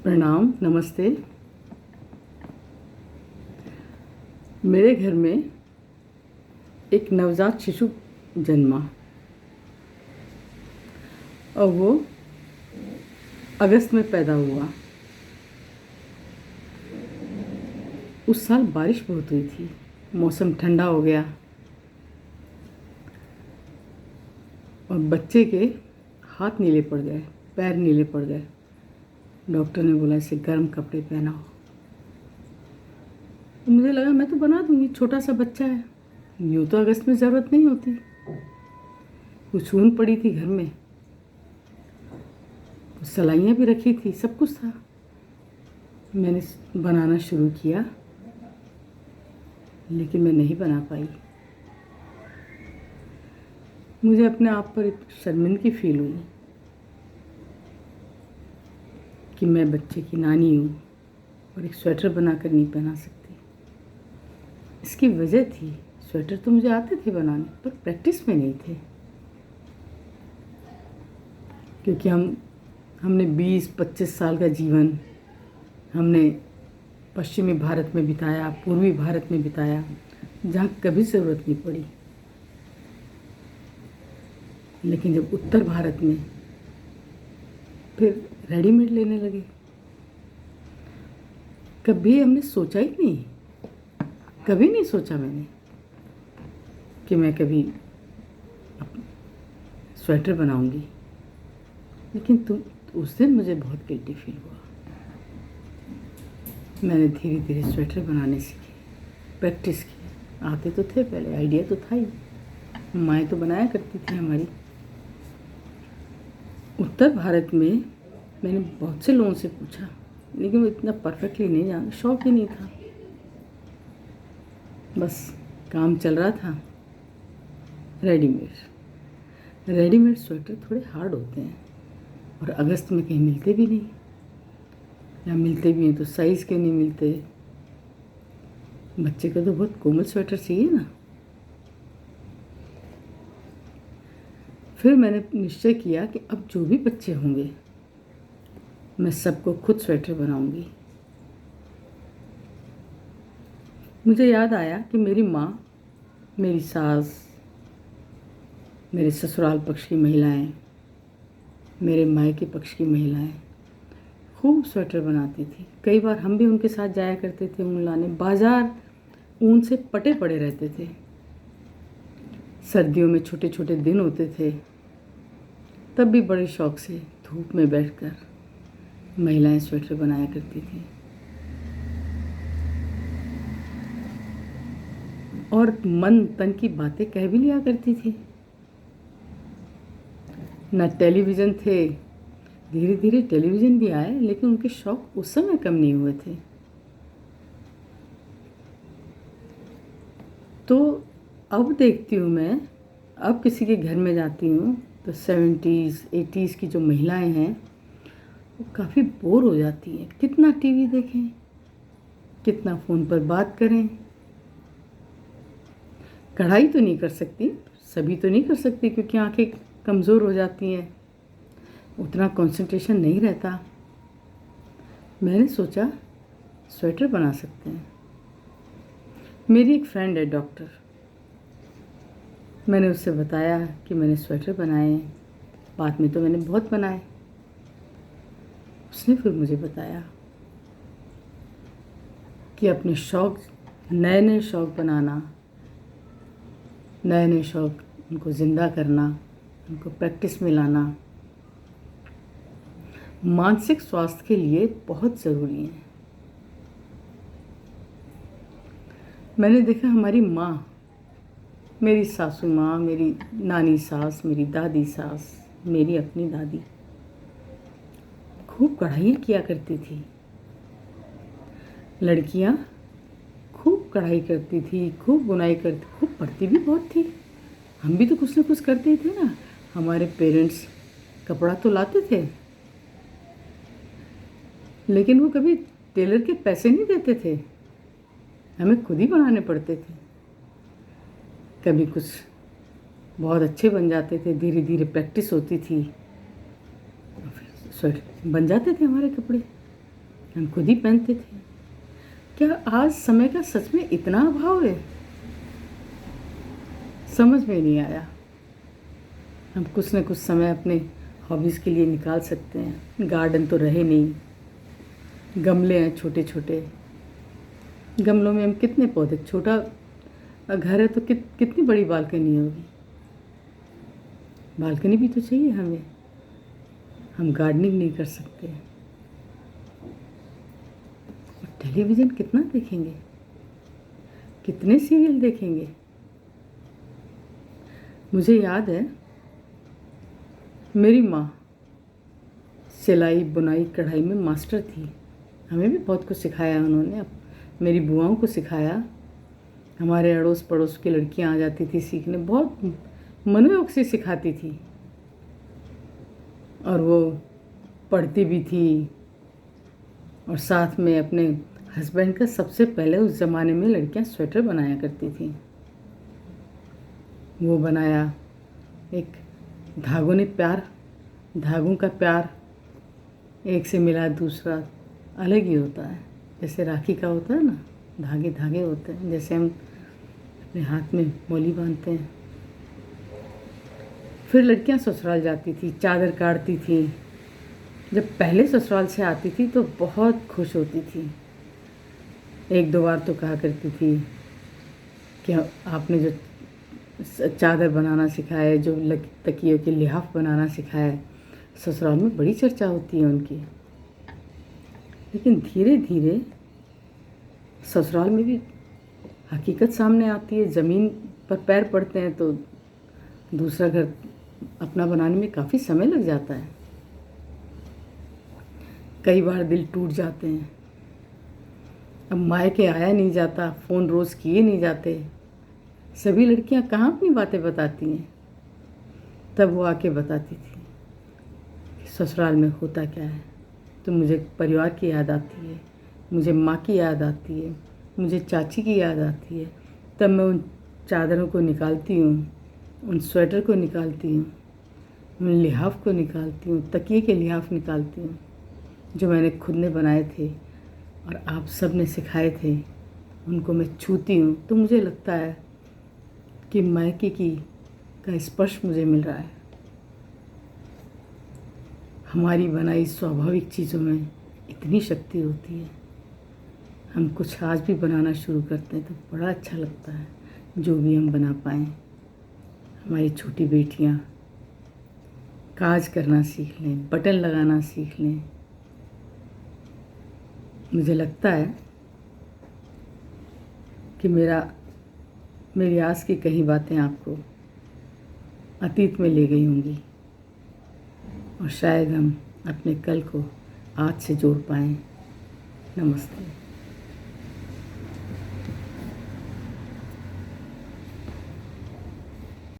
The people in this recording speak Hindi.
प्रणाम, नमस्ते। मेरे घर में एक नवजात शिशु जन्मा और वो अगस्त में पैदा हुआ। उस साल बारिश बहुत हुई थी, मौसम ठंडा हो गया और बच्चे के हाथ नीले पड़ गए, पैर नीले पड़ गए। डॉक्टर ने बोला इसे गर्म कपड़े पहनाओ। तो मुझे लगा मैं तो बना दूंगी, छोटा सा बच्चा है, यूँ तो अगस्त में ज़रूरत नहीं होती। कुछ ऊन पड़ी थी घर में, कुछ सलाइयाँ भी रखी थी, सब कुछ था। मैंने बनाना शुरू किया लेकिन मैं नहीं बना पाई। मुझे अपने आप पर एक शर्मिंदगी फील हुई कि मैं बच्चे की नानी हूँ और एक स्वेटर बनाकर नहीं पहना सकती। इसकी वजह थी, स्वेटर तो मुझे आते थे बनाने पर प्रैक्टिस में नहीं थे, क्योंकि हमने 20-25 साल का जीवन हमने पश्चिमी भारत में बिताया, पूर्वी भारत में बिताया, जहाँ कभी ज़रूरत नहीं पड़ी। लेकिन जब उत्तर भारत में फिर रेडीमेड लेने लगे, कभी हमने सोचा ही नहीं, कभी नहीं सोचा मैंने कि मैं कभी स्वेटर बनाऊंगी। लेकिन उस दिन मुझे बहुत गिल्टी फील हुआ। मैंने धीरे धीरे स्वेटर बनाने सीखे, प्रैक्टिस की। आते तो थे पहले, आइडिया तो था ही, माएँ तो बनाया करती थी हमारी। उत्तर भारत में मैंने बहुत से लोगों से पूछा, लेकिन वो इतना परफेक्टली नहीं जाना, शौक ही नहीं था, बस काम चल रहा था। रेडीमेड स्वेटर थोड़े हार्ड होते हैं और अगस्त में कहीं मिलते भी नहीं, या मिलते भी हैं तो साइज़ के नहीं मिलते। बच्चे को तो बहुत कोमल स्वेटर चाहिए ना। फिर मैंने निश्चय किया कि अब जो भी बच्चे होंगे मैं सबको खुद स्वेटर बनाऊंगी। मुझे याद आया कि मेरी माँ, मेरी सास, मेरे ससुराल पक्ष की महिलाएं, मेरे मायके पक्ष की महिलाएं खूब स्वेटर बनाती थी। कई बार हम भी उनके साथ जाया करते थे ऊन लाने। बाज़ार ऊन से पटे पड़े रहते थे। सर्दियों में छोटे छोटे दिन होते थे, तब भी बड़े शौक से धूप में बैठकर महिलाएं स्वेटर बनाया करती थी। और मन तन की बातें कह भी लिया करती थी। न टेलीविज़न थे, धीरे धीरे टेलीविज़न भी आए, लेकिन उनके शौक उस समय कम नहीं हुए थे। तो अब देखती हूँ मैं, अब किसी के घर में जाती हूँ तो 70s 80s की जो महिलाएं हैं वो काफ़ी बोर हो जाती हैं। कितना टीवी देखें, कितना फ़ोन पर बात करें। कढ़ाई तो नहीं कर सकती, सभी तो नहीं कर सकती क्योंकि आंखें कमज़ोर हो जाती हैं, उतना कंसंट्रेशन नहीं रहता। मैंने सोचा स्वेटर बना सकते हैं। मेरी एक फ्रेंड है डॉक्टर, मैंने उससे बताया कि मैंने स्वेटर बनाए। बाद में तो मैंने बहुत बनाए। उसने फिर मुझे बताया कि अपने शौक, नए नए शौक बनाना, नए नए शौक उनको ज़िंदा करना, उनको प्रैक्टिस में लाना मानसिक स्वास्थ्य के लिए बहुत ज़रूरी है। मैंने देखा हमारी माँ, मेरी सासू माँ, मेरी नानी सास, मेरी दादी सास, मेरी अपनी दादी खूब कढ़ाइयाँ किया करती थी। लड़कियाँ खूब कढ़ाई करती थी, खूब बुनाई करती, खूब पढ़ती भी बहुत थी। हम भी तो कुछ ना कुछ करते ही थे ना। हमारे पेरेंट्स कपड़ा तो लाते थे, लेकिन वो कभी टेलर के पैसे नहीं देते थे, हमें खुद ही बनाने पड़ते थे। कभी कुछ बहुत अच्छे बन जाते थे, धीरे धीरे प्रैक्टिस होती थी, फिर स्वेटर बन जाते थे हमारे कपड़े। हम खुद ही पहनते थे। क्या आज समय का सच में इतना अभाव है? समझ में नहीं आया। हम कुछ न कुछ समय अपने हॉबीज़ के लिए निकाल सकते हैं। गार्डन तो रहे नहीं, गमले हैं छोटे छोटे, गमलों में हम कितने पौधे, छोटा घर है तो कितनी बड़ी बालकनी होगी। बालकनी भी तो चाहिए हमें। हम गार्डनिंग नहीं कर सकते। और टेलीविज़न कितना देखेंगे, कितने सीरियल देखेंगे। मुझे याद है मेरी माँ सिलाई बुनाई कढ़ाई में मास्टर थी। हमें भी बहुत कुछ सिखाया उन्होंने। मेरी बुआओं को सिखाया। हमारे अड़ोस पड़ोस की लड़कियां आ जाती थी सीखने, बहुत मनोयोग से सिखाती थी। और वो पढ़ती भी थी और साथ में अपने हस्बैंड का, सबसे पहले उस ज़माने में लड़कियां स्वेटर बनाया करती थी। वो बनाया। एक धागों का प्यार एक से मिला दूसरा अलग ही होता है। जैसे राखी का होता है ना, धागे धागे होते हैं, जैसे हम अपने हाथ में मोली बांधते हैं। फिर लड़कियां ससुराल जाती थी, चादर काढ़ती थी। जब पहले ससुराल से आती थी तो बहुत खुश होती थी। एक दो बार तो कहा करती थी कि आपने जो चादर बनाना सिखाया है, जो तकियों के लिहाफ बनाना सिखाया है, ससुराल में बड़ी चर्चा होती है उनकी। लेकिन धीरे धीरे ससुराल में भी हकीकत सामने आती है। ज़मीन पर पैर पड़ते हैं तो दूसरा घर अपना बनाने में काफ़ी समय लग जाता है। कई बार दिल टूट जाते हैं। अब मायके आया नहीं जाता, फ़ोन रोज़ किए नहीं जाते। सभी लड़कियां कहाँ अपनी बातें बताती हैं। तब वो आके बताती थी कि ससुराल में होता क्या है। तो मुझे परिवार की याद आती है, मुझे माँ की याद आती है, मुझे चाची की याद आती है। तब मैं उन चादरों को निकालती हूँ, उन स्वेटर को निकालती हूँ, उन लिहाफ को निकालती हूँ, तकिए के लिहाफ निकालती हूँ जो मैंने खुद ने बनाए थे और आप सब ने सिखाए थे। उनको मैं छूती हूँ तो मुझे लगता है कि मायके का स्पर्श मुझे मिल रहा है। हमारी बनाई स्वाभाविक चीज़ों में इतनी शक्ति होती है। हम कुछ आज भी बनाना शुरू करते हैं तो बड़ा अच्छा लगता है, जो भी हम बना पाएँ। हमारी छोटी बेटियाँ काज करना सीख लें, बटन लगाना सीख लें। मुझे लगता है कि मेरी आज की कही बातें आपको अतीत में ले गई होंगी और शायद हम अपने कल को आज से जोड़ पाएँ। नमस्ते।